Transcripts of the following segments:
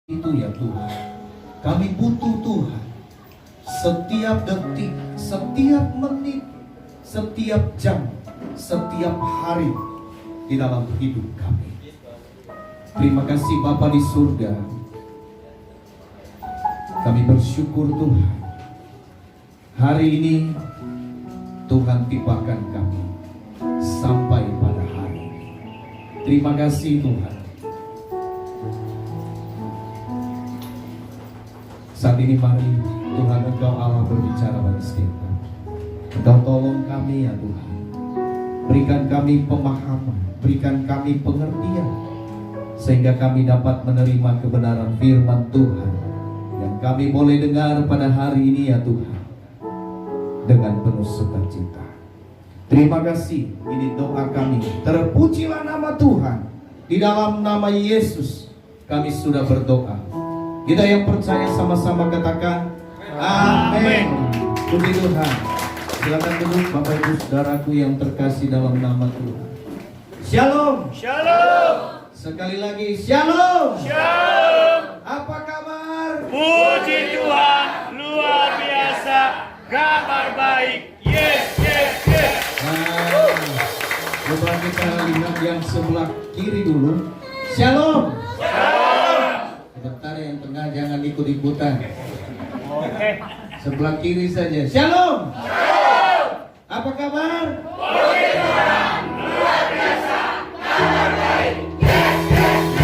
Itu ya Tuhan, kami butuh Tuhan setiap detik, setiap menit, setiap jam, setiap hari di dalam hidup kami. Terima kasih Bapa di surga. Kami bersyukur Tuhan, hari ini Tuhan tibakan kami sampai pada hari ini. Terima kasih Tuhan. Saat ini mari Tuhan, Engkau Allah berbicara bagi setiap kami. Engkau tolong kami ya Tuhan. Berikan kami pemahaman, berikan kami pengertian, sehingga kami dapat menerima kebenaran firman Tuhan yang kami boleh dengar pada hari ini ya Tuhan, dengan penuh sukacita. Terima kasih, ini doa kami. Terpujilah nama Tuhan. Di dalam nama Yesus kami sudah berdoa. Kita yang percaya sama-sama katakan amin. Puji Tuhan. Silakan duduk Bapak Ibu Saudaraku yang terkasih dalam nama Tuhan. Shalom. Shalom. Sekali lagi shalom. Shalom. Apa kabar? Puji Tuhan, luar biasa, kabar baik. Yes, yes, yes. Coba kita lihat yang sebelah kiri dulu. Shalom. Shalom. Sebentar, yang tengah jangan ikut-ikutan. Oke. Sebelah kiri saja. Shalom. Shalom. Apa kabar? Puji Tuhan, luar biasa, kabar baik. Yes, yes, yes.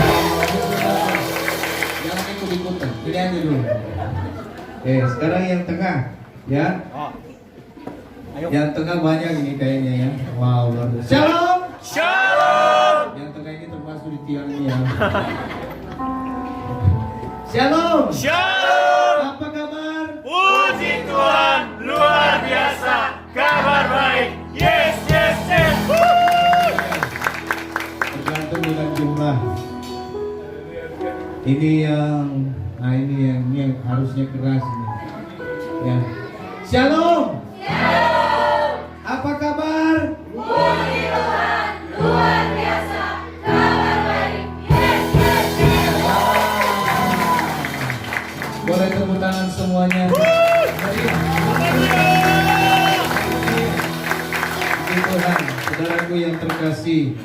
Jangan ikut-ikutan. Ini aja dulu. Sekarang yang tengah, ya. Ayo. Yang tengah banyak ini kayaknya ya. Wow, luar biasa. Shalom. Shalom. Yang tengah ini termasuk di tiang ini ya. Shalom. Shalom. Apa kabar? Puji Tuhan, luar biasa, kabar baik. Yes, yes, yes. Tergantung dengan jumlah. Ini yang harusnya keras ini. Ya. Shalom. Shalom. Apa kabar? Puji Tuhan, luar biasa, kabar baik. Yes, yes, yes. Boleh tepuk tangan semuanya. Puji Tuhan, saudaraku yang terkasih.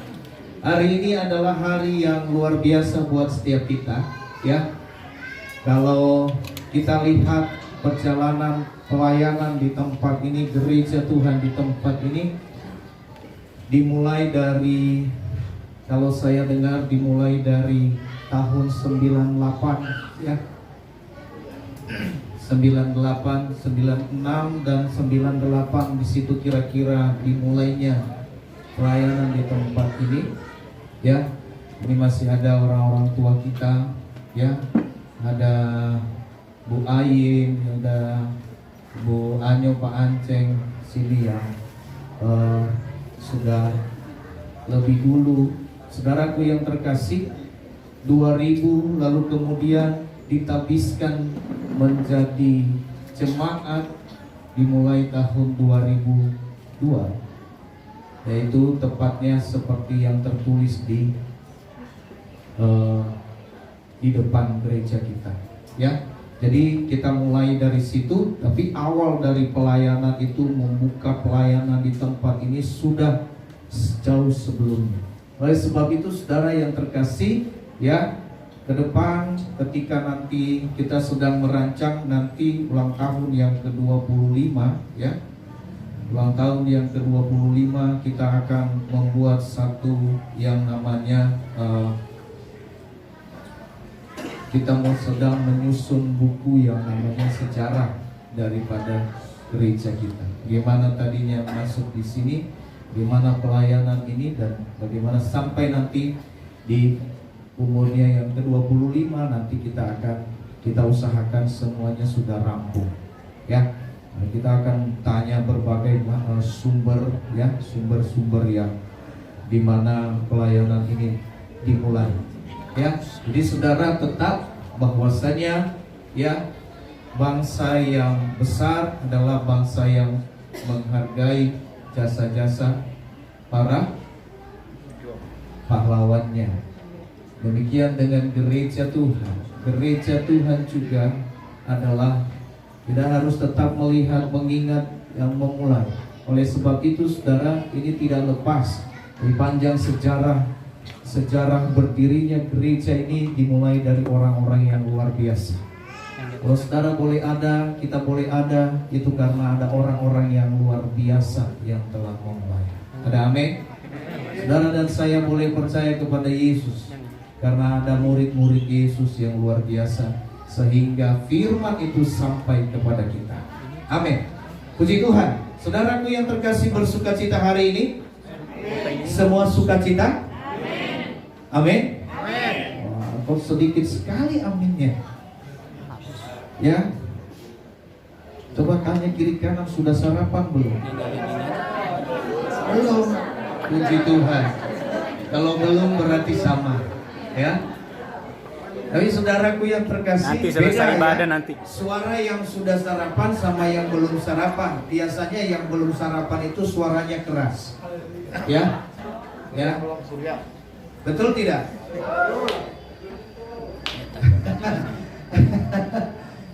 Hari ini adalah hari yang luar biasa buat setiap kita, ya. Kalau kita lihat perjalanan pelayanan di tempat ini, gereja Tuhan di tempat ini dimulai dari, kalau saya dengar dimulai dari tahun 98 ya. 98, 96 dan 98 di situ kira-kira dimulainya pelayanan di tempat ini ya. Ini masih ada orang-orang tua kita ya. Ada Bu Ayin, ada Bu Anyo, Pak Anceng sini ya. Sudah lebih dulu. Saudaraku yang terkasih, 2000 lalu kemudian ditabiskan menjadi jemaat dimulai tahun 2002, yaitu tepatnya seperti yang tertulis di depan gereja kita ya. Jadi kita mulai dari situ, tapi awal dari pelayanan itu, membuka pelayanan di tempat ini sudah jauh sebelumnya. Oleh sebab itu saudara yang terkasih ya, ke depan ketika nanti kita sedang merancang nanti ulang tahun yang ke-25 ya. Ulang tahun yang ke-25 kita akan membuat satu yang namanya kita sedang menyusun buku yang namanya sejarah daripada gereja kita. Bagaimana tadinya masuk di sini, bagaimana pelayanan ini, dan bagaimana sampai nanti di umurnya yang ke-25 nanti kita usahakan semuanya sudah rampung ya. Kita akan tanya berbagai sumber ya, sumber-sumber yang dimana pelayanan ini dimulai ya. Jadi saudara tetap bahwasanya ya, bangsa yang besar adalah bangsa yang menghargai jasa-jasa para pahlawannya. Demikian dengan gereja Tuhan gereja Tuhan juga adalah kita harus tetap melihat, mengingat yang memulai. Oleh sebab itu saudara, ini tidak lepas dari panjang sejarah berdirinya gereja ini dimulai dari orang-orang yang luar biasa. Kalau saudara boleh ada, kita boleh ada, itu karena ada orang-orang yang luar biasa yang telah memulai. Ada amin? Saudara dan saya boleh percaya kepada Yesus karena ada murid-murid Yesus yang luar biasa, sehingga firman itu sampai kepada kita. Amin. Puji Tuhan. Saudaraku yang terkasih, bersukacita hari ini. Semua sukacita? Amin. Wah, kok sedikit sekali aminnya. Ya. Coba tanya kiri kanan, sudah sarapan belum? Belum. Puji Tuhan. Kalau belum berarti sama, ya. Tapi saudaraku yang terkasih, nanti selesai ibadah ya, nanti. suara yang sudah sarapan sama yang belum sarapan. Biasanya yang belum sarapan itu suaranya keras. Ya. Ya. Betul tidak?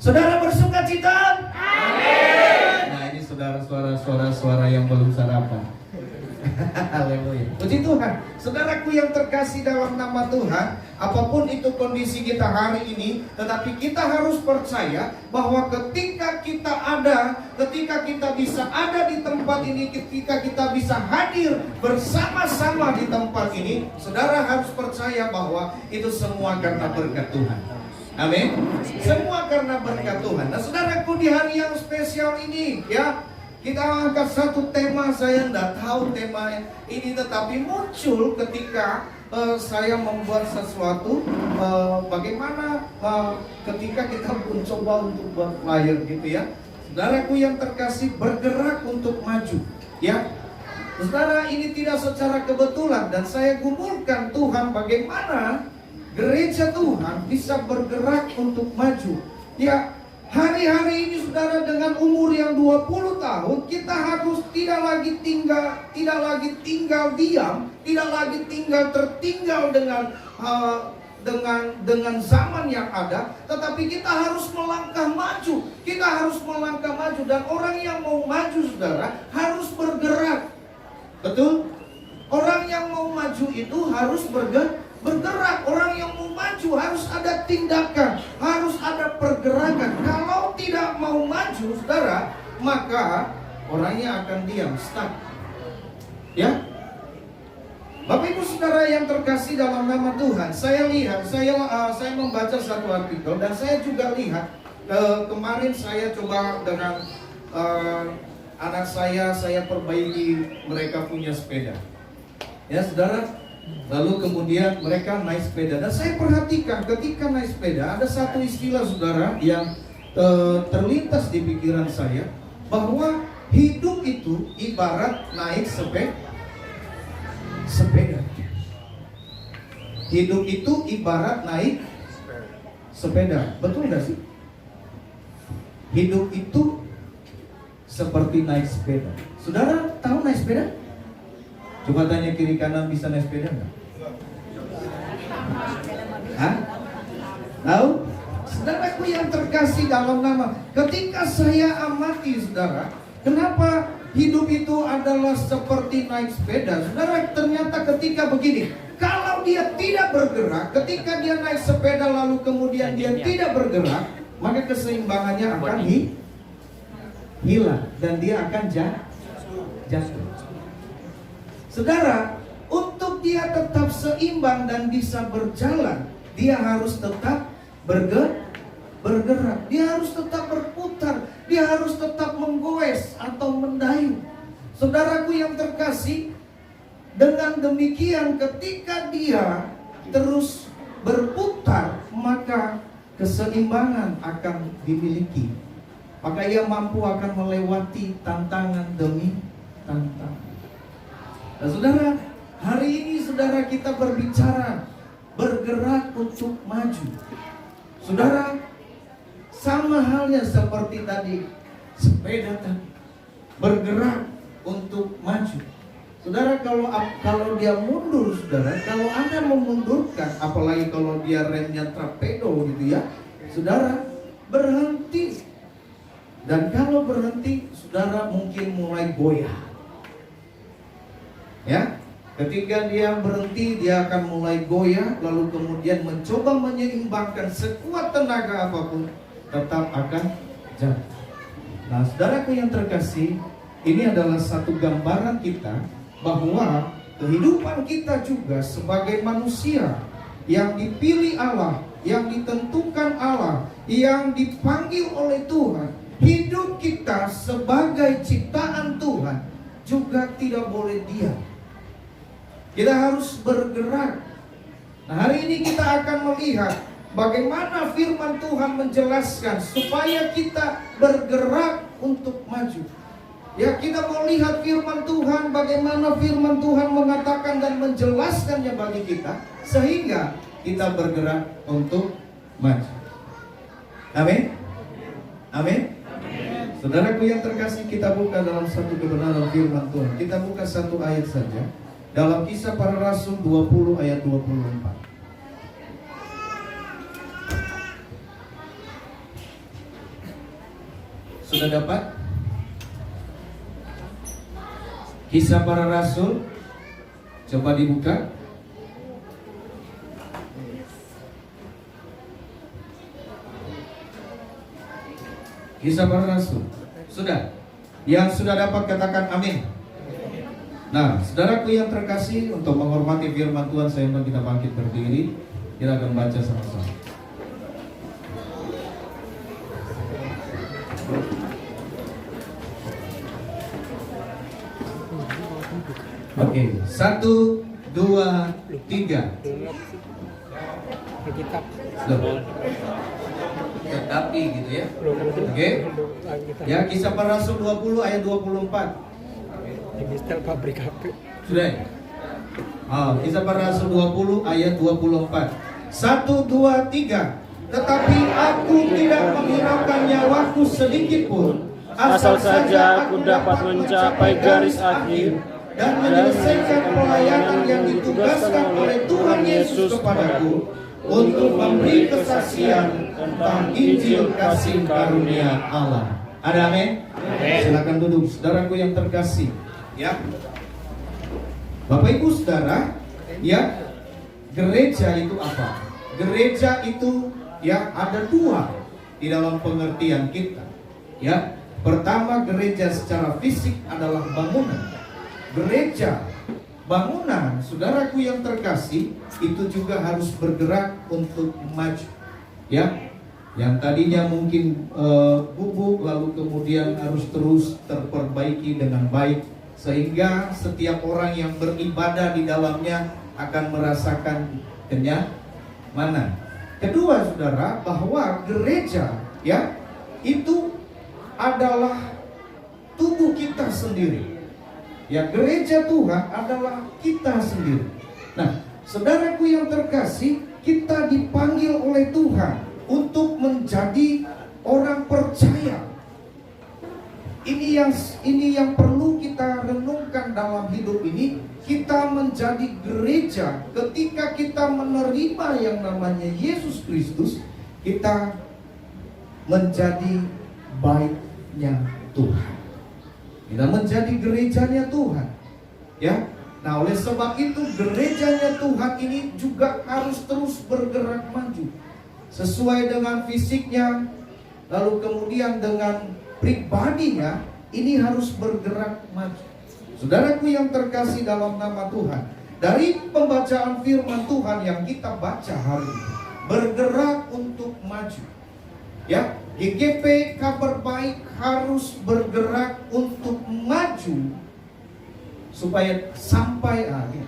Saudara bersukacita? Amin. Nah, ini saudara suara yang belum sarapan. Haleluya. Puji Tuhan. Saudaraku yang terkasih dalam nama Tuhan, apapun itu kondisi kita hari ini, tetapi kita harus percaya bahwa ketika kita bisa ada di tempat ini, ketika kita bisa hadir bersama-sama di tempat ini, saudara harus percaya bahwa itu semua karena berkat Tuhan. Amin. Semua karena berkat Tuhan. Nah, saudaraku, di hari yang spesial ini, ya, kita angkat satu tema. Saya tidak tahu tema ini, tetapi muncul ketika saya membuat sesuatu. Bagaimana ketika kita mencoba untuk buat flyer gitu ya. Saudaraku yang terkasih, bergerak untuk maju. Ya, saudara, ini tidak secara kebetulan. Dan saya gumulkan Tuhan bagaimana gereja Tuhan bisa bergerak untuk maju. Ya, hari-hari ini saudara, dengan umur yang 20 tahun, kita harus tidak lagi tinggal diam, tidak lagi tertinggal dengan zaman yang ada, tetapi kita harus melangkah maju. Kita harus melangkah maju, dan orang yang mau maju saudara harus bergerak. Betul? Orang yang mau maju itu harus bergerak. Orang yang mau maju harus ada tindakan, harus ada pergerakan. Kalau tidak mau maju, saudara, maka orangnya akan diam, stuck. Ya, Bapak Ibu Saudara yang terkasih dalam nama Tuhan, saya lihat, saya membaca satu artikel dan saya juga lihat. Kemarin saya coba dengan anak saya perbaiki, mereka punya sepeda. Ya, saudara. Lalu kemudian mereka naik sepeda, dan saya perhatikan ketika naik sepeda ada satu istilah saudara yang terlintas di pikiran saya, bahwa hidup itu ibarat naik sepeda. Hidup itu ibarat naik sepeda. Betul gak sih? Hidup itu seperti naik sepeda. Saudara tahu naik sepeda? Coba tanya kiri kanan, bisa naik sepeda enggak? Hah? Tahu? Saudaraku yang terkasih dalam nama, ketika saya amati saudara, kenapa hidup itu adalah seperti naik sepeda? Saudara, ternyata ketika begini, kalau dia tidak bergerak, ketika dia naik sepeda lalu kemudian dia tidak bergerak, maka keseimbangannya akan hilang dan dia akan jatuh. Saudara, untuk dia tetap seimbang dan bisa berjalan, dia harus tetap bergerak. Dia harus tetap berputar. Dia harus tetap menggoes atau mendayung. Saudaraku yang terkasih, dengan demikian ketika dia terus berputar, maka keseimbangan akan dimiliki. Maka ia mampu akan melewati tantangan demi tantangan. Nah, saudara, hari ini saudara kita berbicara bergerak untuk maju. Saudara, sama halnya seperti tadi sepeda tadi, bergerak untuk maju. Saudara, kalau dia mundur, saudara, kalau Anda memundurkan, apalagi kalau dia remnya torpedo gitu ya, saudara, berhenti. Dan kalau berhenti, saudara mungkin mulai goyah. Ya, ketika dia berhenti, dia akan mulai goyah, lalu kemudian mencoba menyeimbangkan sekuat tenaga apapun, tetap akan jatuh. Nah, saudaraku yang terkasih, ini adalah satu gambaran kita bahwa kehidupan kita juga sebagai manusia yang dipilih Allah, yang ditentukan Allah, yang dipanggil oleh Tuhan, hidup kita sebagai ciptaan Tuhan juga tidak boleh diam. Kita harus bergerak. Nah, hari ini kita akan melihat bagaimana firman Tuhan menjelaskan supaya kita bergerak untuk maju. Ya, kita mau lihat firman Tuhan, bagaimana firman Tuhan mengatakan dan menjelaskannya bagi kita, sehingga kita bergerak untuk maju. Amin. Amin. Saudaraku yang terkasih, kita buka dalam satu kebenaran firman Tuhan. Kita buka satu ayat saja, dalam Kisah Para Rasul 20 ayat 24. Sudah dapat? Kisah Para Rasul, coba dibuka. Kisah Para Rasul. Sudah? Yang sudah dapat katakan amin. Nah, saudaraku yang terkasih, untuk menghormati firman Tuhan, saya mohon kita bangkit berdiri. Kita akan baca sama-sama. Oke, 1, 2, 3. Loh. Tetapi gitu ya. Oke. Ya, Kisah Para Rasul 20 ayat 24. Sudah ya? Kisah Para Rasul 20 ayat 24. 1, 2, 3. Tetapi aku tidak menghiraukan nyawaku sedikit pun, asal saja aku dapat mencapai garis akhir dan menyelesaikan pelayanan yang ditugaskan oleh Tuhan Yesus kepadaku untuk memberi kesaksian tentang Injil kasih karunia Allah. Ada amin? Silakan duduk, saudaraku yang terkasih. Ya, Bapak Ibu Saudara, ya, gereja itu apa? Gereja itu ya ada dua di dalam pengertian kita. Ya, pertama, gereja secara fisik adalah bangunan. Gereja, bangunan, saudaraku yang terkasih, itu juga harus bergerak untuk maju. Ya, yang tadinya mungkin gubuk, lalu kemudian harus terus terperbaiki dengan baik, sehingga setiap orang yang beribadah di dalamnya akan merasakan kenyamanan. Kedua, saudara, bahwa gereja ya itu adalah tubuh kita sendiri. Ya, gereja Tuhan adalah kita sendiri. Nah, saudaraku yang terkasih, kita dipanggil oleh Tuhan untuk menjadi orang percaya. Ini yang perlu kita renungkan dalam hidup ini. Kita menjadi gereja ketika kita menerima yang namanya Yesus Kristus, kita menjadi baiknya Tuhan. Kita menjadi gerejanya Tuhan. Ya. Nah, oleh sebab itu gerejanya Tuhan ini juga harus terus bergerak maju sesuai dengan fisiknya, lalu kemudian dengan pribadinya, ini harus bergerak maju. Saudaraku yang terkasih dalam nama Tuhan, dari pembacaan firman Tuhan yang kita baca hari ini, bergerak untuk maju. Ya, GKP Kabar Baik harus bergerak untuk maju supaya sampai akhir.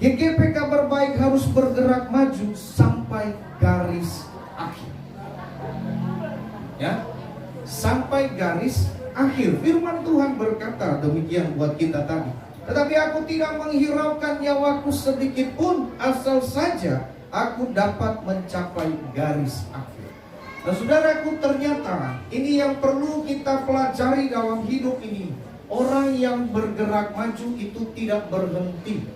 GKP Kabar Baik harus bergerak maju sampai garis akhir. Ya, sampai garis akhir. Firman Tuhan berkata demikian buat kita tadi. Tetapi aku tidak menghiraukan nyawaku sedikit pun, asal saja aku dapat mencapai garis akhir. Nah, saudaraku, ternyata ini yang perlu kita pelajari dalam hidup ini. orang yang bergerak maju itu tidak berhenti,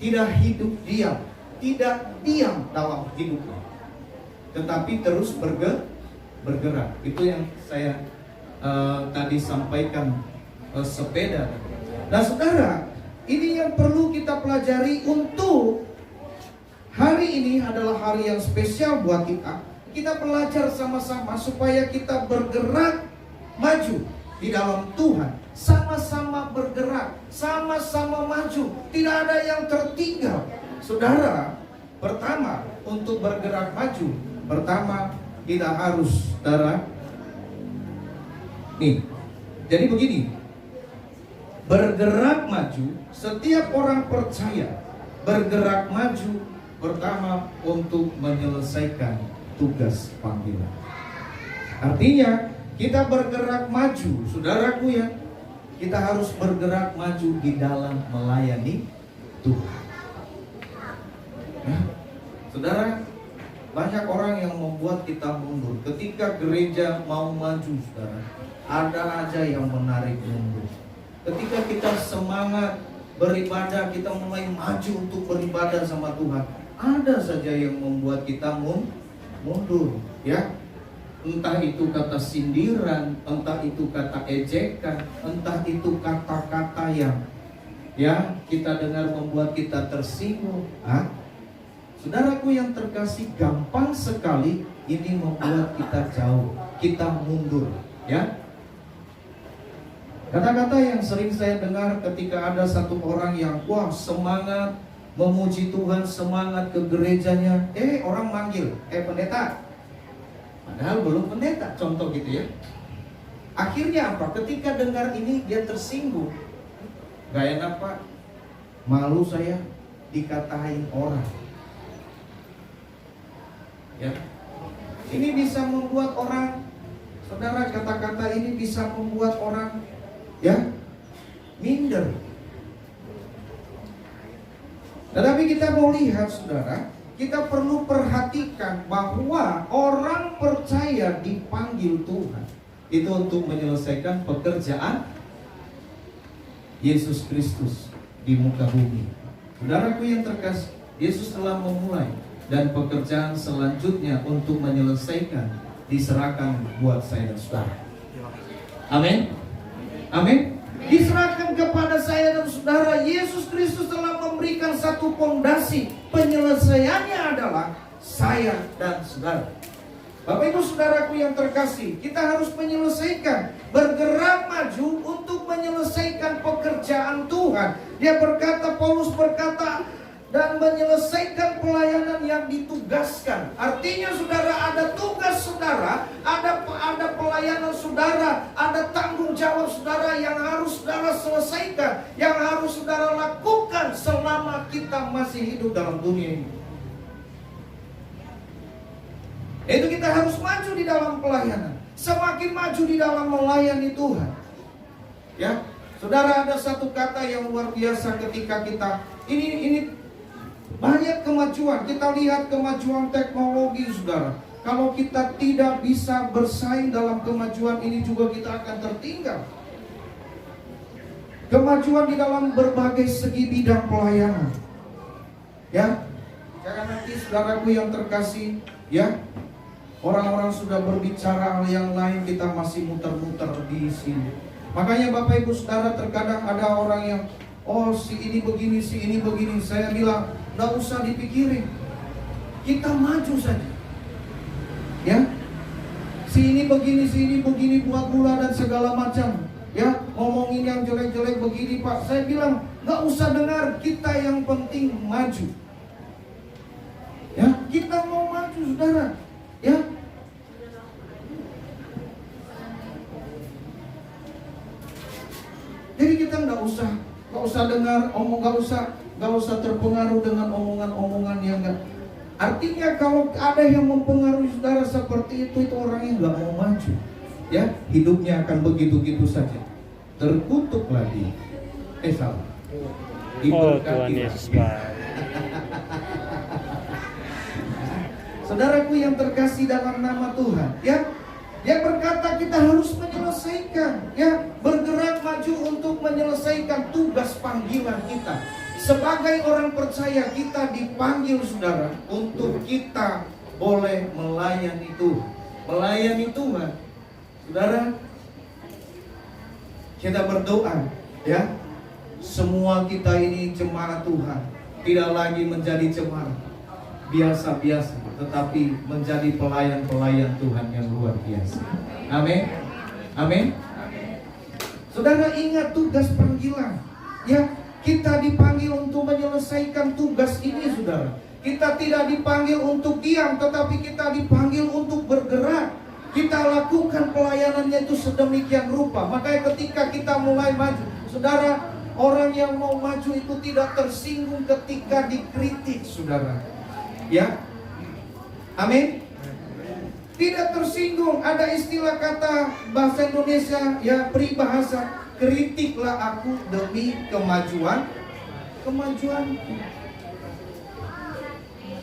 tidak hidup diam, tidak diam dalam hidupnya, tetapi terus bergerak. Itu yang saya tadi sampaikan, sepeda. Nah saudara, ini yang perlu kita pelajari untuk hari ini adalah hari yang spesial buat kita. Kita belajar sama-sama supaya kita bergerak maju di dalam Tuhan. Sama-sama bergerak, sama-sama maju. Tidak ada yang tertinggal. Saudara, pertama untuk bergerak maju, pertama kita harus, saudara, nih. Jadi begini, bergerak maju, setiap orang percaya bergerak maju pertama untuk menyelesaikan tugas panggilan. Artinya kita bergerak maju, saudaraku ya, kita harus bergerak maju di dalam melayani Tuhan. Ya, saudara, banyak orang yang membuat kita mundur. Ketika gereja mau maju, saudara, ada aja yang menarik mundur. Ketika kita semangat beribadah, kita mulai maju untuk beribadah sama Tuhan, ada saja yang membuat kita mundur, ya. Entah itu kata sindiran, entah itu kata ejekan, entah itu kata-kata yang kita dengar membuat kita tersinggung. Saudaraku yang terkasih, gampang sekali ini membuat kita jauh, kita mundur, ya. Kata-kata yang sering saya dengar ketika ada satu orang yang semangat memuji Tuhan, semangat ke gerejanya, orang manggil, pendeta, padahal belum pendeta, contoh gitu ya. Akhirnya apa? Ketika dengar ini dia tersinggung. Gak enak Pak, malu saya dikatain orang. Ya, ini bisa membuat orang, saudara, kata-kata ini bisa membuat orang minder. Tetapi kita mau lihat, saudara, kita perlu perhatikan bahwa orang percaya dipanggil Tuhan itu untuk menyelesaikan pekerjaan Yesus Kristus di muka bumi. Saudaraku yang terkasih, Yesus telah memulai, dan pekerjaan selanjutnya untuk menyelesaikan diserahkan buat saya dan saudara. Amin. Amin. Diserahkan kepada saya dan saudara. Yesus Kristus telah memberikan satu fondasi. Penyelesaiannya adalah saya dan saudara. Bapak Ibu saudaraku yang terkasih, kita harus menyelesaikan, bergerak maju untuk menyelesaikan pekerjaan Tuhan. Dia berkata, Paulus berkata, dan menyelesaikan pelayanan yang ditugaskan. Artinya saudara, ada tugas saudara, ada pelayanan saudara, ada tanggung jawab saudara yang harus saudara selesaikan, yang harus saudara lakukan selama kita masih hidup dalam dunia ini. Itu kita harus maju di dalam pelayanan, semakin maju di dalam melayani Tuhan. Ya, saudara, ada satu kata yang luar biasa ketika kita ini banyak kemajuan. Kita lihat kemajuan teknologi, saudara. Kalau kita tidak bisa bersaing dalam kemajuan ini, juga kita akan tertinggal. Kemajuan di dalam berbagai segi bidang pelayanan. Ya, karena nanti saudaraku yang terkasih, ya, orang-orang sudah berbicara hal yang lain, kita masih muter-muter di sini. Makanya Bapak Ibu Saudara, terkadang ada orang yang si ini begini, si ini begini. Saya bilang, nggak usah dipikirin, kita maju saja. Ya, si ini begini buat gula dan segala macam. Ya, ngomongin yang jelek-jelek begini Pak. Saya bilang, nggak usah dengar, kita yang penting maju. Ya, kita mau maju saudara. Ya, jadi kita nggak usah dengar nggak usah terpengaruh dengan omongan-omongan yang nggak. Artinya kalau ada yang mempengaruhi saudara seperti itu orang yang nggak mau maju. Ya, hidupnya akan begitu-gitu saja. Terkutuk lagi. Salah. Tuhan Yesus baik. Saudaraku yang terkasih dalam nama Tuhan, ya, Dia berkata kita harus menyelesaikan, ya, bergerak maju untuk menyelesaikan tugas panggilan kita. Sebagai orang percaya kita dipanggil, saudara, untuk kita boleh melayani Tuhan. Melayani Tuhan. Saudara, kita berdoa, ya. Semua kita ini jemaat Tuhan, tidak lagi menjadi jemaat biasa-biasa, tetapi menjadi pelayan-pelayan Tuhan yang luar biasa. Amin. Amin. Saudara, ingat tugas panggilan. Ya, kita dipanggil untuk menyelesaikan tugas ini, saudara. Kita tidak dipanggil untuk diam, tetapi kita dipanggil untuk bergerak. Kita lakukan pelayanannya itu sedemikian rupa. Makanya ketika kita mulai maju, saudara, orang yang mau maju itu tidak tersinggung ketika dikritik, saudara. Ya, amin. Tidak tersinggung. Ada istilah kata bahasa Indonesia, ya, peribahasa, kritiklah aku demi kemajuan.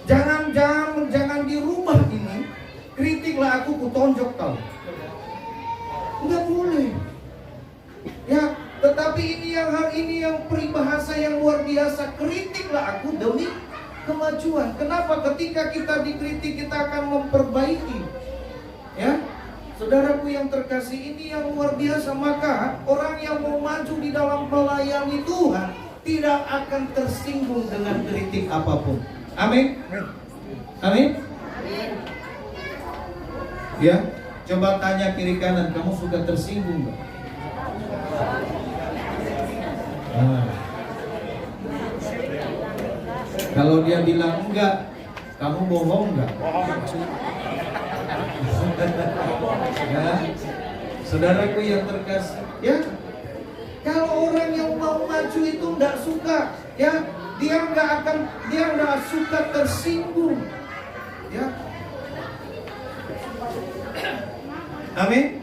Jangan dirubah ini. Kritiklah aku, kutonjok kau. Enggak boleh. Ya, tetapi ini yang peribahasa yang luar biasa. Kritiklah aku demi kemajuan. Kenapa? Ketika kita dikritik, kita akan memperbaiki. Ya, saudaraku yang terkasih, ini yang luar biasa. Maka orang yang mau maju di dalam melayani Tuhan tidak akan tersinggung dengan kritik apapun. Amin. Amin. Ya, coba tanya kiri kanan, kamu suka tersinggung nggak? Kalau dia bilang enggak, kamu bohong enggak? Ya, saudaraku yang terkasih, ya, kalau orang yang mau maju itu enggak suka, ya, dia enggak suka tersinggung, ya. Amin.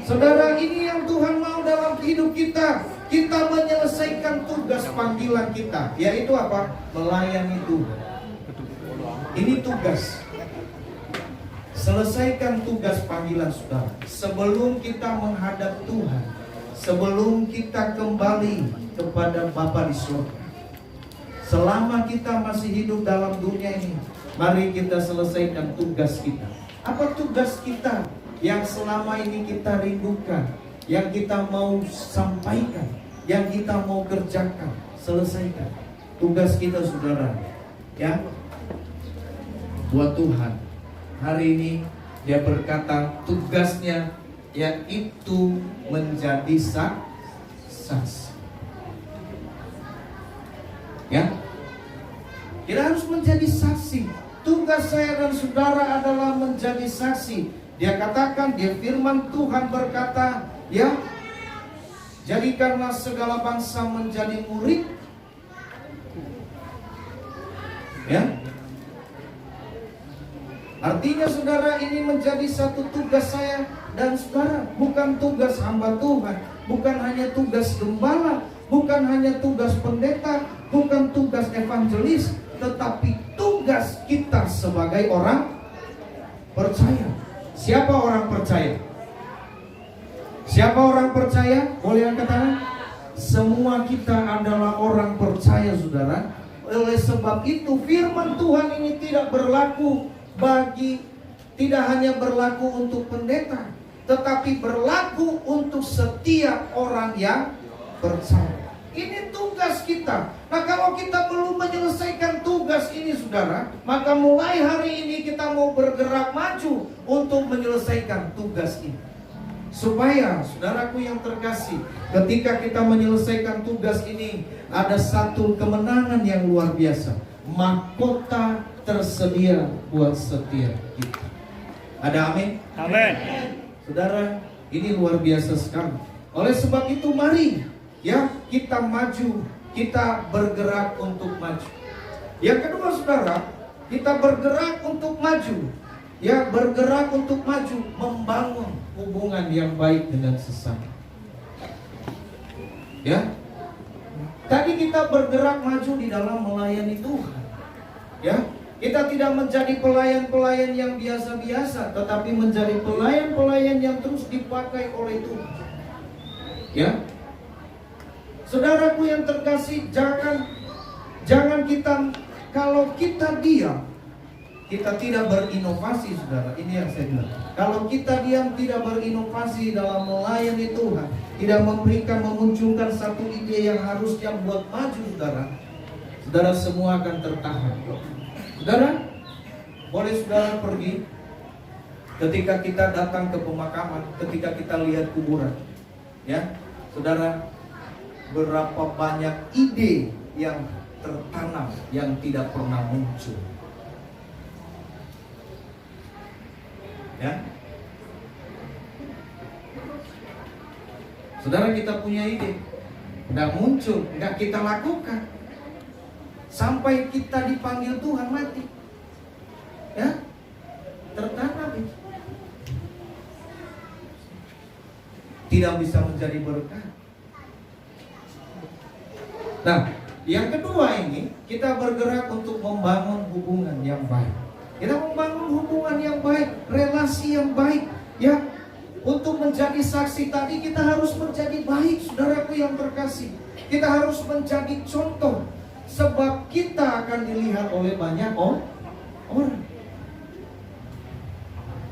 Saudara, ini yang Tuhan mau dalam hidup kita. Kita menyelesaikan tugas panggilan kita, yaitu apa? Melayani Tuhan. Ini tugas. Selesaikan tugas panggilan, saudara. Sebelum kita menghadap Tuhan, sebelum kita kembali kepada Bapa di surga. Selama kita masih hidup dalam dunia ini, mari kita selesaikan tugas kita. Apa tugas kita yang selama ini kita rindukan, yang kita mau sampaikan, yang kita mau kerjakan? Selesaikan tugas kita, saudara, ya, buat Tuhan. Hari ini dia berkata tugasnya yaitu menjadi saksi. Ya, kita harus menjadi saksi. Tugas saya dan saudara adalah menjadi saksi. Dia katakan, dia firman Tuhan berkata, ya, jadikanlah segala bangsa menjadi murid. Ya, artinya saudara, ini menjadi satu tugas saya dan saudara. Bukan tugas hamba Tuhan, bukan hanya tugas gembala, bukan hanya tugas pendeta, bukan tugas evangelis, tetapi tugas kita sebagai orang percaya. Siapa orang percaya? Siapa orang percaya? Boleh angkat tangan? Semua kita adalah orang percaya, saudara. Oleh sebab itu firman Tuhan ini tidak hanya berlaku untuk pendeta, tetapi berlaku untuk setiap orang yang percaya. Ini tugas kita. Nah, kalau kita belum menyelesaikan tugas ini, saudara, maka mulai hari ini kita mau bergerak maju untuk menyelesaikan tugas ini. Supaya, saudaraku yang terkasih, ketika kita menyelesaikan tugas ini, ada satu kemenangan yang luar biasa. Mahkota tersedia buat setiap kita. Ada amin? Amin. Saudara, ini luar biasa sekali. Oleh sebab itu, mari, ya, kita maju, kita bergerak untuk maju. Yang kedua, saudara, kita bergerak untuk maju. Ya, bergerak untuk maju, membangun hubungan yang baik dengan sesama. Ya, tadi kita bergerak maju di dalam melayani Tuhan. Ya, Kita tidak menjadi pelayan-pelayan yang biasa-biasa, tetapi menjadi pelayan-pelayan yang terus dipakai oleh Tuhan. Ya, saudaraku yang terkasih, jangan kita, kalau kita diam, kita tidak berinovasi, saudara. Ini yang saya bilang. Kalau kita diam, tidak berinovasi dalam melayani Tuhan, tidak memunculkan satu ide yang harusnya buat maju, saudara, semua akan tertahan. Saudara, boleh saudara pergi ketika kita datang ke pemakaman, ketika kita lihat kuburan, ya, saudara, berapa banyak ide yang tertanam yang tidak pernah muncul. Ya, saudara, kita punya ide, nggak muncul, nggak kita lakukan, sampai kita dipanggil Tuhan mati. Ya, tertanam itu, tidak bisa menjadi berkat. Nah, yang kedua ini, kita bergerak untuk membangun hubungan yang baik. Kita membangun hubungan yang baik, relasi yang baik. Ya, untuk menjadi saksi tadi kita harus menjadi baik, saudaraku yang terkasih. Kita harus menjadi contoh, sebab kita akan dilihat oleh banyak orang.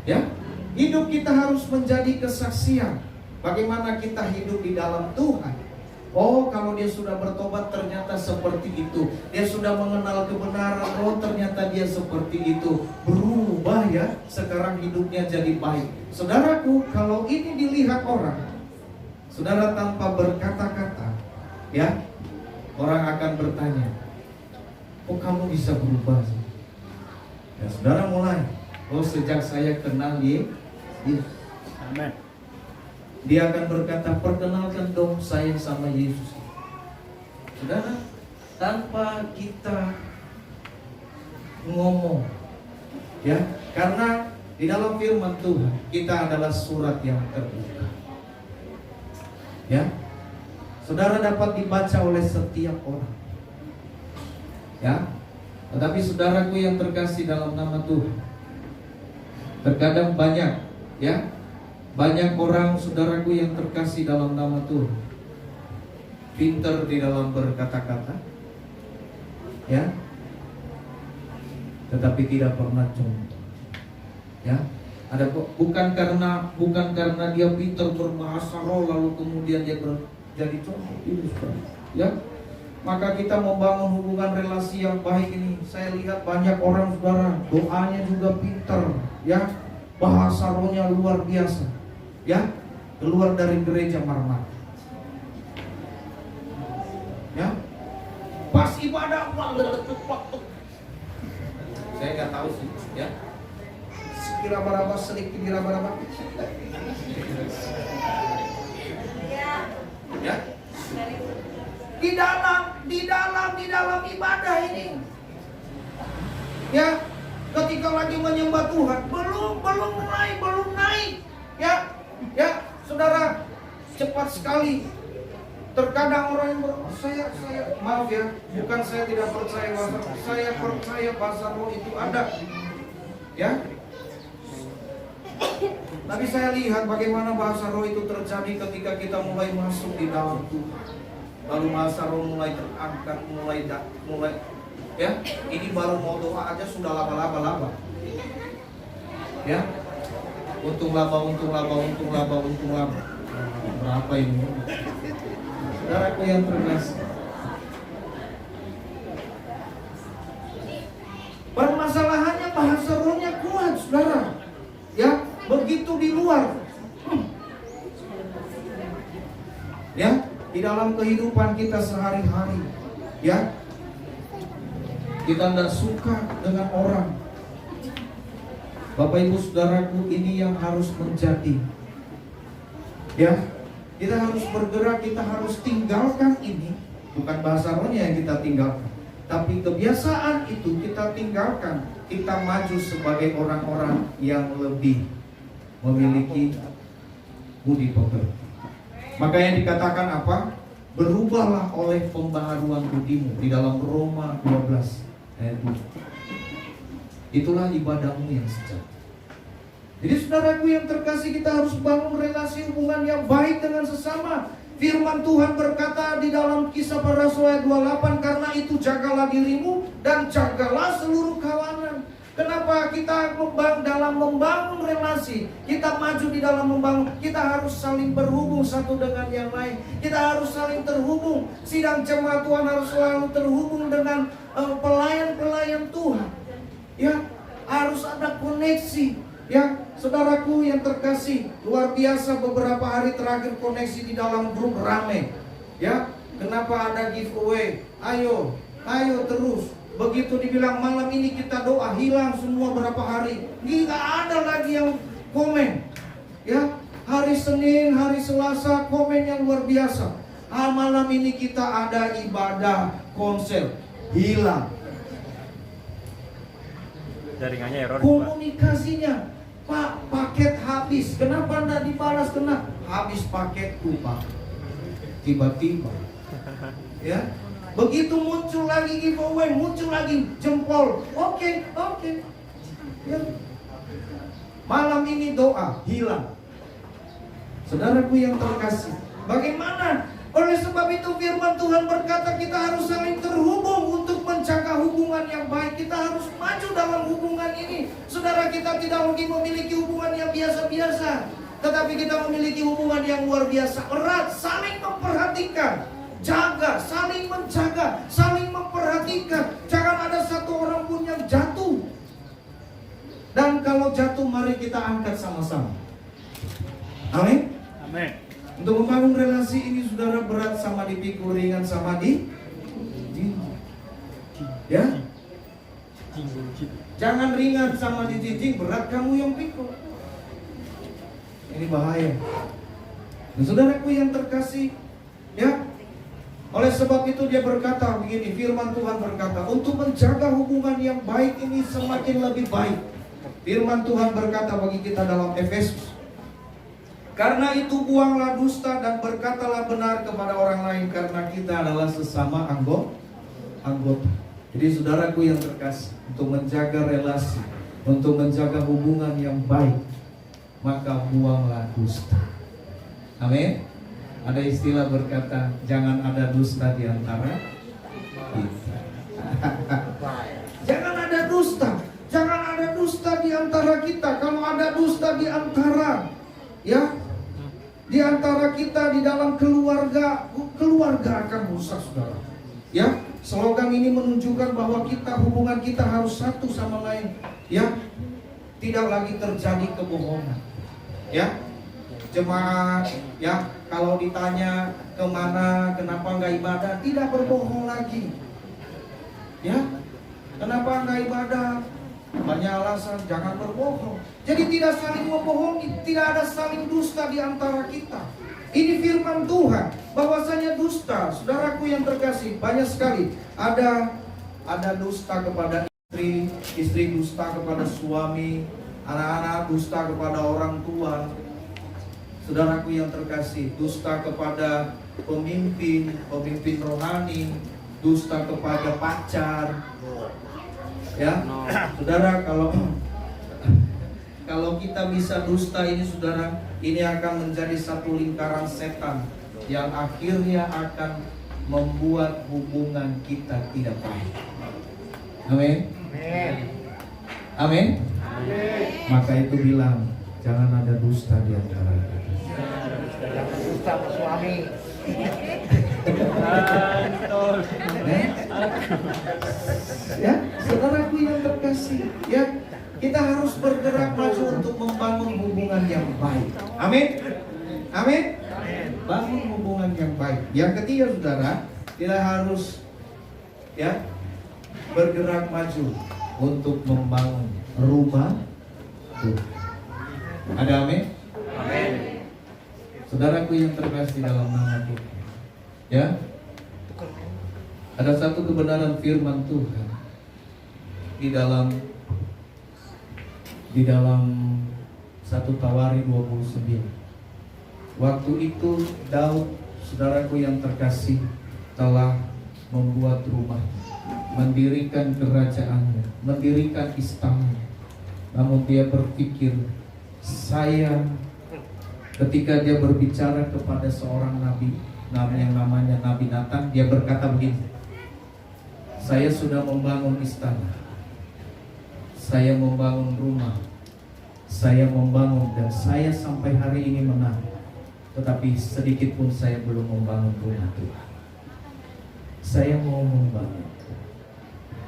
Ya, hidup kita harus menjadi kesaksian. Bagaimana kita hidup di dalam Tuhan. Oh, kalau dia sudah bertobat ternyata seperti itu. Dia sudah mengenal kebenaran, oh ternyata dia seperti itu. Berubah ya, sekarang hidupnya jadi baik. Saudaraku, kalau ini dilihat orang, saudara, tanpa berkata-kata, ya, orang akan bertanya, kok kamu bisa berubah sih? Ya, saudara mulai, oh sejak saya kenal dia. Amin. Dia akan berkata, perkenalkan dong saya sama Yesus. Saudara, tanpa kita ngomong, ya, karena di dalam firman Tuhan kita adalah surat yang terbuka. Ya, saudara, dapat dibaca oleh setiap orang. Ya, tetapi saudaraku yang terkasih dalam nama Tuhan, terkadang banyak, ya, banyak orang, saudaraku yang terkasih dalam nama Tuhan, pintar di dalam berkata-kata, ya, tetapi tidak pernah contoh. Ya, ada bukan karena dia pintar berbahasa roh lalu kemudian dia jadi contoh. Ya, maka kita membangun hubungan relasi yang baik ini. Saya lihat banyak orang, saudara, doanya juga pintar, ya, bahasa rohnya luar biasa. Ya, keluar dari gereja Marmar. Ya, pas ibadah, saya nggak tahu sih, ya. Sekira berapa sedikit, kira berapa? Ya, di dalam ibadah ini, ya, ketika lagi menyembah Tuhan, belum naik, ya. Ya, saudara, cepat sekali. Terkadang orang yang saya maaf ya, bukan saya tidak percaya bahasa, saya percaya bahasa roh itu ada. Ya. Tapi saya lihat bagaimana bahasa roh itu terjadi ketika kita mulai masuk di dalam Tuhan. Lalu bahasa roh mulai terangkat, mulai ya, ini baru mau doa aja sudah laba-laba. Ya. Untung laba. Berapa ini? Saudaraku yang terkasih, permasalahannya bahasa rohnya kuat, saudara. Ya, begitu di luar. Ya, di dalam kehidupan kita sehari-hari, ya, kita tidak suka dengan orang. Bapak Ibu Saudaraku, ini yang harus menjadi, ya, kita harus bergerak, kita harus tinggalkan ini. Bukan bahasa rohnya yang kita tinggalkan, tapi kebiasaan itu kita tinggalkan. Kita maju sebagai orang-orang yang lebih memiliki budi pekerti. Maka yang dikatakan apa? Berubahlah oleh pembaharuan budimu, di dalam Roma 12 ayat 2. Itulah ibadahmu yang sejati. Jadi saudaraku yang terkasih, kita harus bangun relasi hubungan yang baik dengan sesama. Firman Tuhan berkata di dalam Kisah Para Rasul ayat 28, karena itu jagalah dirimu dan jagalah seluruh kawanan. Kenapa kita dalam membangun relasi, kita maju di dalam membangun, kita harus saling berhubung satu dengan yang lain. Kita harus saling terhubung. Sidang jemaat Tuhan harus selalu terhubung dengan pelayan-pelayan Tuhan. Ya, harus ada koneksi. Ya, saudaraku yang terkasih, luar biasa beberapa hari terakhir koneksi di dalam grup rame. Ya, kenapa ada giveaway? Ayo terus. Begitu dibilang malam ini kita doa, hilang semua berapa hari. Nggak ada lagi yang komen. Ya, hari Senin, hari Selasa komen yang luar biasa. Malam ini kita ada ibadah konsel, hilang. Jaringannya error. Komunikasinya, Pak, paket habis. Kenapa anda dibalas? Kena habis paketku, Pak. Tiba-tiba, ya. Begitu muncul lagi giveaway, muncul lagi jempol. Oke. Ya. Malam ini doa, hilang. Saudaraku yang terkasih, bagaimana? Oleh sebab itu firman Tuhan berkata kita harus saling terhubung untuk menjaga hubungan yang baik. Kita harus maju dalam hubungan ini. Saudara, kita tidak lagi memiliki hubungan yang biasa-biasa, tetapi kita memiliki hubungan yang luar biasa, erat, saling memperhatikan. Jaga, saling menjaga, saling memperhatikan. Jangan ada satu orang pun yang jatuh. Dan kalau jatuh, mari kita angkat sama-sama. Amin. Amin. Untuk membangun relasi ini, saudara, berat sama dipikul, ringan sama ya. Jangan ringan sama dijinjing, berat kamu yang pikul. Ini bahaya. Dan saudaraku yang terkasih, ya. Oleh sebab itu dia berkata begini, firman Tuhan berkata, untuk menjaga hubungan yang baik ini semakin lebih baik. Firman Tuhan berkata bagi kita dalam Efesus, karena itu buanglah dusta dan berkatalah benar kepada orang lain, karena kita adalah sesama anggota. Jadi saudaraku yang terkasih, untuk menjaga relasi, untuk menjaga hubungan yang baik, maka buanglah dusta. Amin. Ada istilah berkata, jangan ada dusta di antara kita. Jangan ada dusta. Jangan ada dusta di antara kita. Kalau ada dusta di antara, ya, di antara kita di dalam keluarga akan rusak, saudara. Ya, slogan ini menunjukkan bahwa hubungan kita harus satu sama lain. Ya, tidak lagi terjadi kebohongan. Ya, jemaat, ya, kalau ditanya kemana, kenapa nggak ibadah, tidak berbohong lagi. Ya, kenapa nggak ibadah? Banyak alasan, jangan berbohong. Jadi tidak saling membohongi, tidak ada saling dusta di antara kita. Ini firman Tuhan, bahwasanya dusta, saudaraku yang terkasih, banyak sekali. Ada dusta kepada istri dusta kepada suami, anak-anak dusta kepada orang tua. Saudaraku yang terkasih, dusta kepada pemimpin rohani, dusta kepada pacar. Ya, saudara, kalau kita bisa dusta ini, saudara, ini akan menjadi satu lingkaran setan yang akhirnya akan membuat hubungan kita tidak baik. Amin. Amin. Maka itu bilang, jangan ada dusta di antara kita. Dusta sama suami. Ya, saudaraku yang terkasih, ya, kita harus bergerak maju untuk membangun hubungan yang baik. Amin. Amin. Bangun hubungan yang baik. Yang ketiga, saudara, kita harus, ya, bergerak maju untuk membangun rumah Tuhan. Ada amin? Amin. Saudaraku yang terkasih dalam nama Tuhan, ya, ada satu kebenaran firman Tuhan di dalam 1 Tawari 29. Waktu itu Daud, saudaraku yang terkasih, telah membuat rumah. mendirikan kerajaannya, mendirikan istana. Namun dia berpikir, ketika dia berbicara kepada seorang nabi, yang namanya Nabi Nathan, dia berkata begini, saya sudah membangun istana, saya membangun rumah, saya membangun, dan saya sampai hari ini menang. Tetapi sedikit pun saya belum membangun rumah Tuhan. Saya mau membangun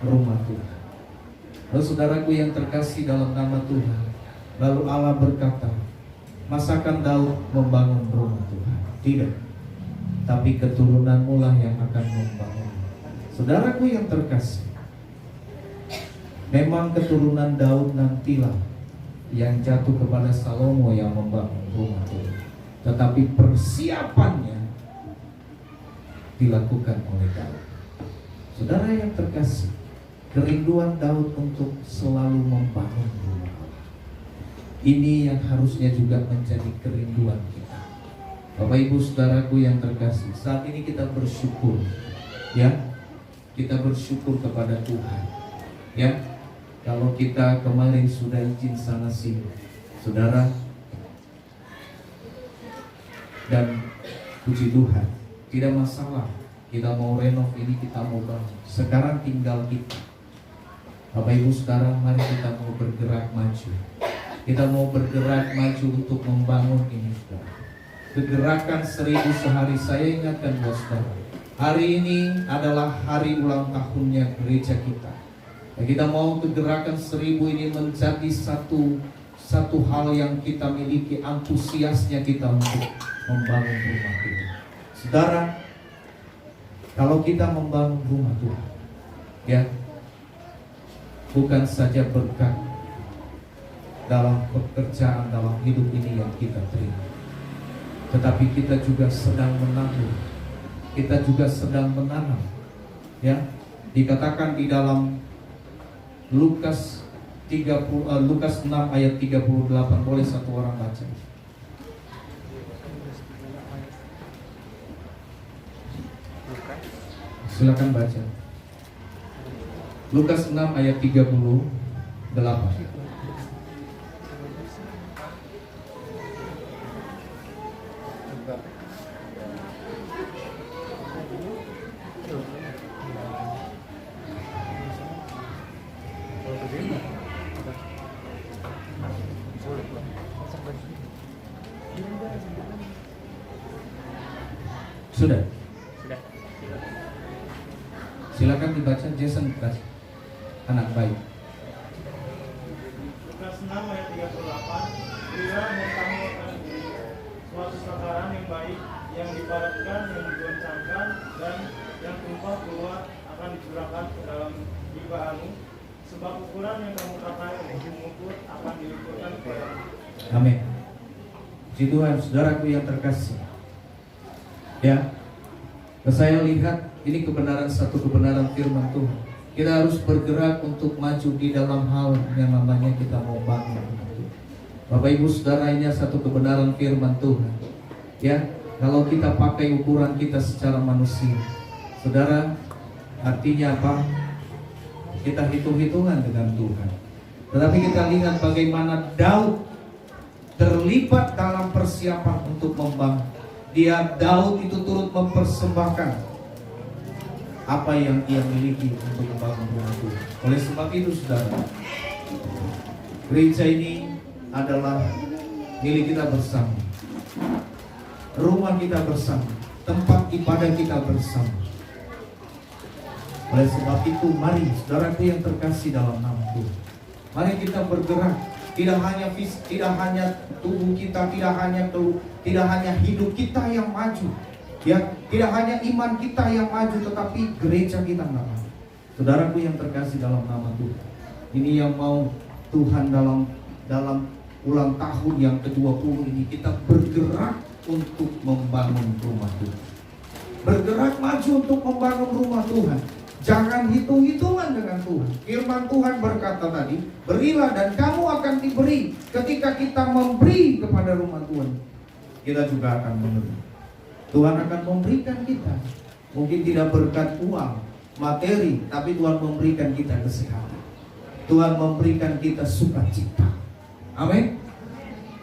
rumah Tuhan. Lalu saudaraku yang terkasih dalam nama Tuhan, lalu Allah berkata, masakan Daud membangun rumah Tuhan? Tidak, tapi keturunanmu lah yang akan membangun. Saudaraku yang terkasih, memang keturunan Daud nantilah yang jatuh kepada Salomo yang membangun rumah Tuhan. Tetapi persiapannya dilakukan oleh Daud. Saudara yang terkasih, kerinduan Daud untuk selalu membangun rumah Allah, ini yang harusnya juga menjadi kerinduan kita. Bapak Ibu saudaraku yang terkasih, saat ini kita bersyukur, ya, kita bersyukur kepada Tuhan, ya. Kalau kita kemarin sudah izin sana sini, saudara, dan puji Tuhan, tidak masalah. Kita mau renov ini, kita mau bangun. Sekarang tinggal kita. Bapak Ibu saudara, mari kita mau bergerak maju. Kita mau bergerak maju untuk membangun ini, saudara. Kegerakan 1000 sehari. Saya ingatkan buat saudara, hari ini adalah hari ulang tahunnya gereja kita. Dan kita mau kegerakan 1000 ini menjadi satu hal yang kita miliki, antusiasnya kita untuk membangun rumah Tuhan. Saudara, kalau kita membangun rumah Tuhan, ya, bukan saja berkat dalam pekerjaan, dalam hidup ini yang kita terima, tetapi kita juga sedang menabur, kita juga sedang menanam, ya. Dikatakan di dalam Lukas 6 ayat 38, boleh satu orang baca? Silakan baca. Lukas 6 ayat 38. Sudah. Silakan dibaca, Jason, anak baik. Lukas 6 ayat 38, bila kamu akan suatu takaran yang baik, yang dipadatkan, yang digoncangkan, dan yang tumpah keluar akan dicurahkan ke dalam jibaamu, sebab ukuran yang kamu pakai untuk mengukur akan dilimpahkan kepadamu. Amin. Puji Tuhan, saudaraku yang terkasih. Ya, saya lihat ini satu kebenaran firman Tuhan. Kita harus bergerak untuk maju di dalam hal yang namanya kita mau bangun. Bapak Ibu saudara, ini satu kebenaran firman Tuhan. Ya, kalau kita pakai ukuran kita secara manusia, saudara, artinya apa? Kita hitung-hitungan dengan Tuhan. Tetapi kita lihat bagaimana Daud terlibat dalam persiapan untuk membangun. Daud itu turut mempersembahkan apa yang ia miliki untuk membangun rumah Tuhan. Oleh sebab itu saudara, gereja ini adalah milik kita bersama, rumah kita bersama, tempat ibadah kita bersama. Oleh sebab itu, mari saudaraku yang terkasih dalam nama Tuhan, mari kita bergerak. Tidak hanya tubuh kita, tidak hanya hidup kita yang maju, ya, tidak hanya iman kita yang maju, tetapi gereja kita nggak maju. Saudaraku yang terkasih dalam nama Tuhan, ini yang mau Tuhan dalam ulang tahun yang ke-20 ini, kita bergerak untuk membangun rumah Tuhan. Bergerak maju untuk membangun rumah Tuhan. Jangan hitung-hitungan dengan Tuhan. Firman Tuhan berkata tadi, berilah dan kamu akan diberi. Ketika kita memberi kepada rumah Tuhan, kita juga akan memberi. Tuhan akan memberikan kita. Mungkin tidak berkat uang, materi, tapi Tuhan memberikan kita kesehatan. Tuhan memberikan kita sukacita. Amin.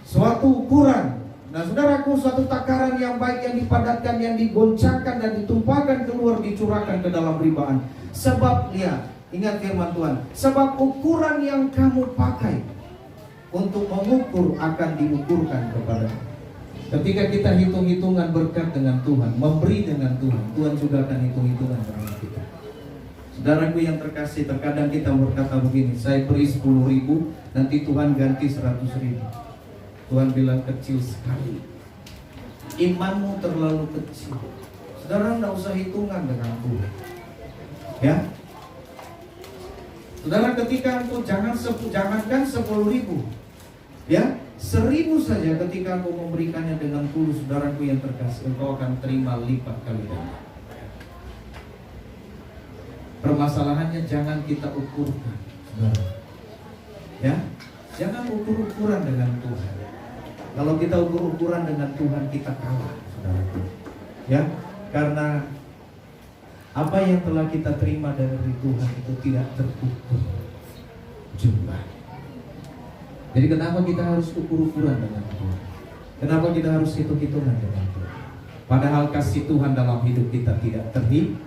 Suatu ukuran. Nah saudaraku, suatu takaran yang baik, yang dipadatkan, yang digoncangkan dan ditumpahkan keluar, dicurahkan ke dalam ribaan. Sebab lihat, ingat firman Tuhan, sebab ukuran yang kamu pakai untuk mengukur akan diukurkan kepada. Ketika kita hitung-hitungan berkat dengan Tuhan, memberi dengan Tuhan, Tuhan juga akan hitung-hitungan dengan kita. Saudaraku yang terkasih, terkadang kita berkata begini, saya beri 10.000, nanti Tuhan ganti 100.000. Tuhan bilang kecil sekali, imanmu terlalu kecil. Saudara tidak usah hitungan dengan Tuhan, ya. Saudara, ketika engkau jangankan 10.000, ya, 1.000 saja ketika engkau memberikannya dengan tulus, saudaraku yang terkasih, engkau akan terima lipat kali ganda. Permasalahannya jangan kita ukurkan, saudara. Ya, jangan ukur-ukuran dengan Tuhan. Kalau kita ukur-ukuran dengan Tuhan, kita kalah, saudaraku. Ya, karena apa yang telah kita terima dari Tuhan itu tidak terukur jumlah. Jadi kenapa kita harus ukur-ukuran dengan Tuhan? Kenapa kita harus hitung-hitungan dengan Tuhan? Padahal kasih Tuhan dalam hidup kita tidak terhitung.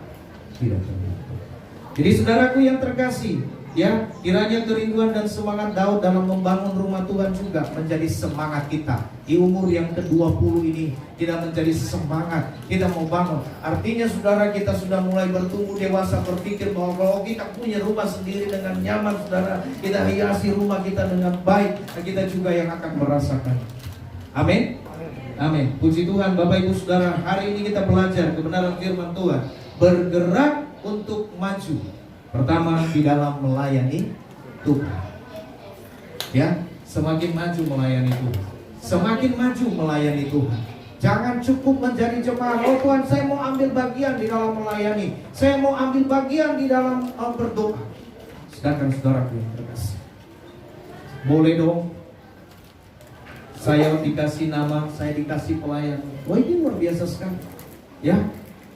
Jadi saudaraku yang terkasih, ya, kiranya kerinduan dan semangat Daud dalam membangun rumah Tuhan juga menjadi semangat kita. Di umur yang ke-20 ini kita menjadi semangat, kita mau bangun. Artinya saudara, kita sudah mulai bertumbuh dewasa, berpikir bahwa kalau kita punya rumah sendiri dengan nyaman, saudara, kita hiasi rumah kita dengan baik, dan kita juga yang akan merasakan. Amin. Amin. Puji Tuhan. Bapak Ibu Saudara, hari ini kita belajar kebenaran firman Tuhan, bergerak untuk maju. Pertama, di dalam melayani Tuhan. Ya, semakin maju melayani Tuhan, semakin maju melayani Tuhan. Jangan cukup menjadi jemaat. Oh Tuhan, saya mau ambil bagian di dalam melayani, saya mau ambil bagian di dalam berdoa. Sedangkan saudaraku yang terkasih, boleh dong saya dikasih nama, saya dikasih pelayan. Wah, ini luar biasa sekali. Ya,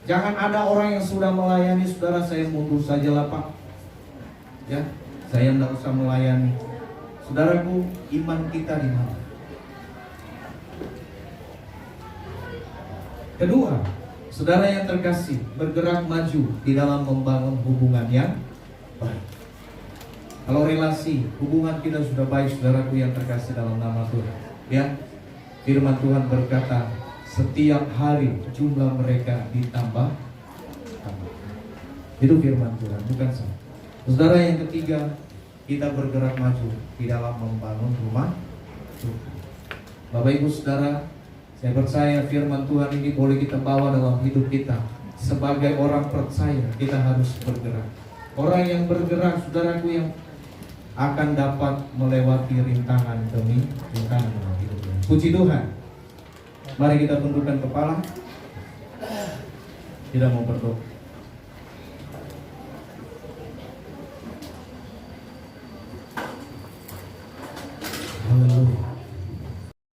jangan ada orang yang sudah melayani, saudara, saya mundur saja lah Pak. Ya, saya tidak usah melayani. Saudaraku, iman kita di mana? Kedua, saudara yang terkasih, bergerak maju di dalam membangun hubungan yang baik. Kalau relasi, hubungan kita sudah baik, saudaraku yang terkasih dalam nama Tuhan. Ya, firman Tuhan berkata, setiap hari jumlah mereka ditambah. Itu firman Tuhan, bukan saya. Saudara yang ketiga, kita bergerak maju di dalam membangun rumah Tuhan. Bapak Ibu Saudara, saya percaya firman Tuhan ini boleh kita bawa dalam hidup kita. Sebagai orang percaya, kita harus bergerak. Orang yang bergerak, saudaraku, yang akan dapat melewati rintangan demi rintangan dalam hidupnya. Puji Tuhan. Mari kita tundukkan kepala. Kita mau berdoa.